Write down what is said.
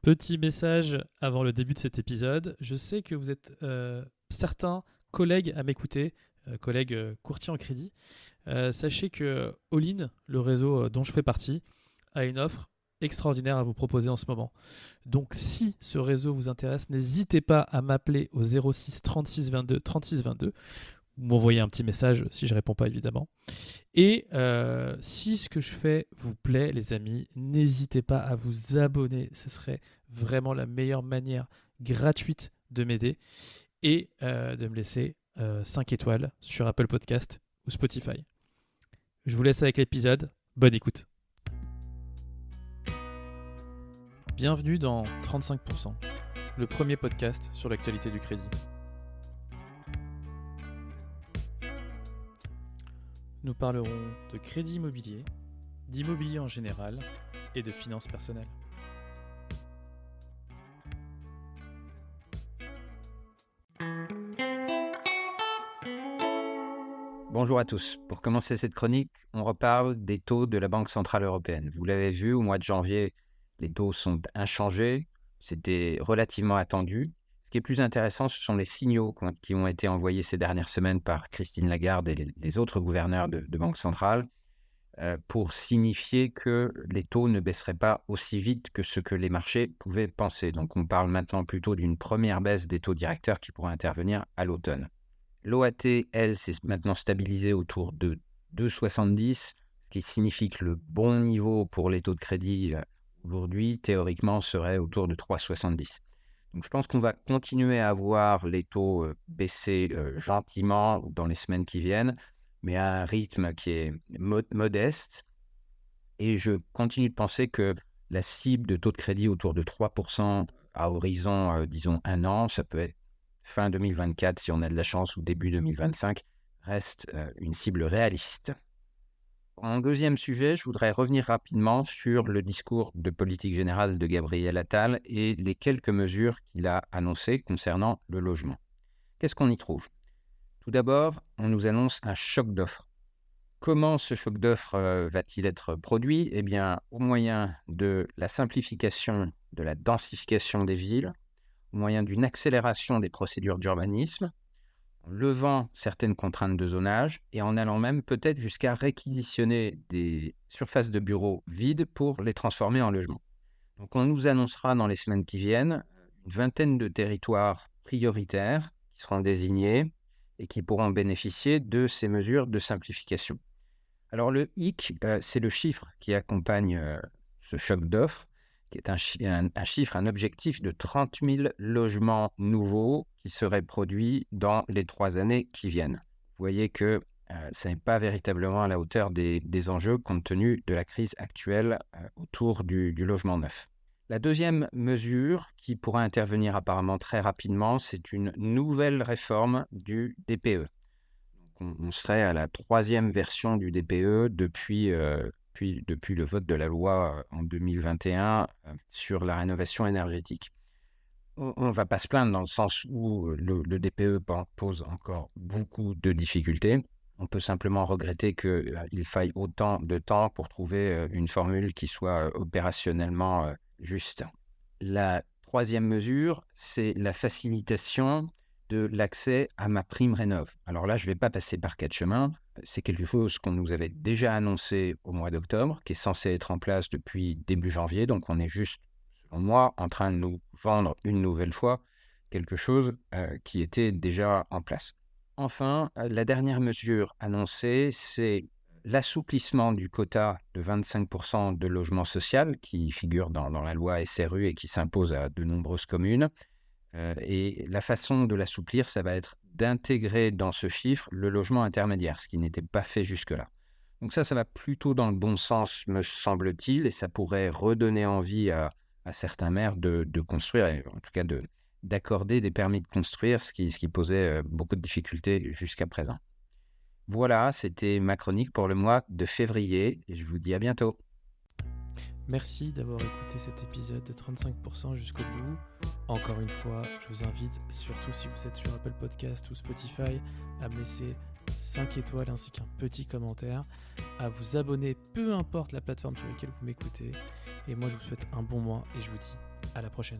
Petit message avant le début de cet épisode. Je sais que vous êtes certains collègues à m'écouter, collègues courtiers en crédit. Sachez que All-in, le réseau dont je fais partie, a une offre extraordinaire à vous proposer en ce moment. Donc si ce réseau vous intéresse, n'hésitez pas à m'appeler au 06 36 22 36 22 ou m'envoyer un petit message si je ne réponds pas évidemment. Et si ce que je fais vous plaît, les amis, n'hésitez pas à vous abonner. Ce serait vraiment la meilleure manière gratuite de m'aider et de me laisser 5 étoiles sur Apple Podcast ou Spotify. Je vous laisse avec l'épisode. Bonne écoute. Bienvenue dans 35%, le premier podcast sur l'actualité du crédit. Nous parlerons de crédit immobilier, d'immobilier en général et de finances personnelles. Bonjour à tous. Pour commencer cette chronique, on reparle des taux de la Banque Centrale Européenne. Vous l'avez vu, au mois de janvier, les taux sont inchangés. C'était relativement attendu. Ce qui est plus intéressant, ce sont les signaux qui ont été envoyés ces dernières semaines par Christine Lagarde et les autres gouverneurs de Banque Centrale pour signifier que les taux ne baisseraient pas aussi vite que ce que les marchés pouvaient penser. Donc on parle maintenant plutôt d'une première baisse des taux directeurs qui pourrait intervenir à l'automne. L'OAT, elle, s'est maintenant stabilisée autour de 2,70, ce qui signifie que le bon niveau pour les taux de crédit aujourd'hui, théoriquement, serait autour de 3,70. Donc je pense qu'on va continuer à voir les taux baisser gentiment dans les semaines qui viennent, mais à un rythme qui est modeste. Et je continue de penser que la cible de taux de crédit autour de 3% à horizon, disons, 1 an, ça peut être fin 2024 si on a de la chance ou début 2025, reste une cible réaliste. En deuxième sujet, je voudrais revenir rapidement sur le discours de politique générale de Gabriel Attal et les quelques mesures qu'il a annoncées concernant le logement. Qu'est-ce qu'on y trouve ? Tout d'abord, on nous annonce un choc d'offres. Comment ce choc d'offres va-t-il être produit ? Eh bien, au moyen de la simplification, de la densification des villes, au moyen d'une accélération des procédures d'urbanisme, en levant certaines contraintes de zonage et en allant même peut-être jusqu'à réquisitionner des surfaces de bureaux vides pour les transformer en logements. Donc on nous annoncera dans les semaines qui viennent une vingtaine de territoires prioritaires qui seront désignés et qui pourront bénéficier de ces mesures de simplification. Alors le hic, c'est le chiffre qui accompagne ce choc d'offres, qui est un chiffre, un objectif de 30 000 logements nouveaux qui seraient produits dans les 3 années qui viennent. Vous voyez que ça n'est pas véritablement à la hauteur des enjeux compte tenu de la crise actuelle autour du logement neuf. La deuxième mesure qui pourra intervenir apparemment très rapidement, c'est une nouvelle réforme du DPE. On serait à la 3e version du DPE depuis le vote de la loi en 2021 sur la rénovation énergétique. On ne va pas se plaindre dans le sens où le DPE pose encore beaucoup de difficultés. On peut simplement regretter qu'il faille autant de temps pour trouver une formule qui soit opérationnellement juste. La 3e mesure, c'est la facilitation de l'accès à ma prime rénov. Alors là, je ne vais pas passer par 4 chemins. C'est quelque chose qu'on nous avait déjà annoncé au mois d'octobre, qui est censé être en place depuis début janvier. Donc, on est juste, selon moi, en train de nous vendre une nouvelle fois quelque chose qui était déjà en place. Enfin, la dernière mesure annoncée, c'est l'assouplissement du quota de 25% de logement social qui figure dans la loi SRU et qui s'impose à de nombreuses communes. Et la façon de l'assouplir, ça va être d'intégrer dans ce chiffre le logement intermédiaire, ce qui n'était pas fait jusque-là. Donc ça va plutôt dans le bon sens, me semble-t-il, et ça pourrait redonner envie à certains maires de construire, et en tout cas d'accorder des permis de construire, ce qui posait beaucoup de difficultés jusqu'à présent. Voilà, c'était ma chronique pour le mois de février, et je vous dis à bientôt. Merci d'avoir écouté cet épisode de 35% jusqu'au bout. Encore une fois, je vous invite, surtout si vous êtes sur Apple Podcast ou Spotify, à me laisser 5 étoiles ainsi qu'un petit commentaire, à vous abonner, peu importe la plateforme sur laquelle vous m'écoutez. Et moi, je vous souhaite un bon mois et je vous dis À la prochaine.